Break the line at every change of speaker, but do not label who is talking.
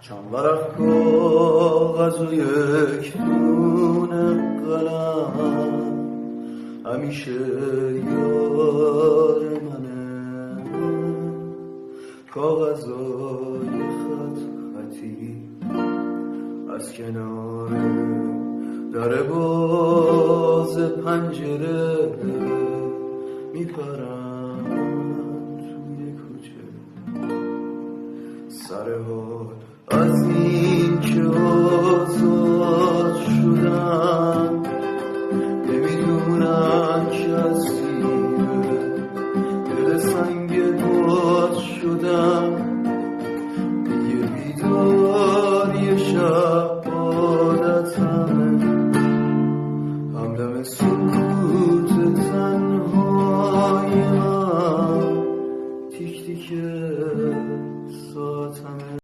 چند ورق کاغذ و یک دونه قلم همیشه یار منه، کاغذای خط خطی از کنار در باز پنجره میپرن توی کوچه. سر حال از این که آزاد شدن، نمیدونن که از سینه دل سنگ باز شدن.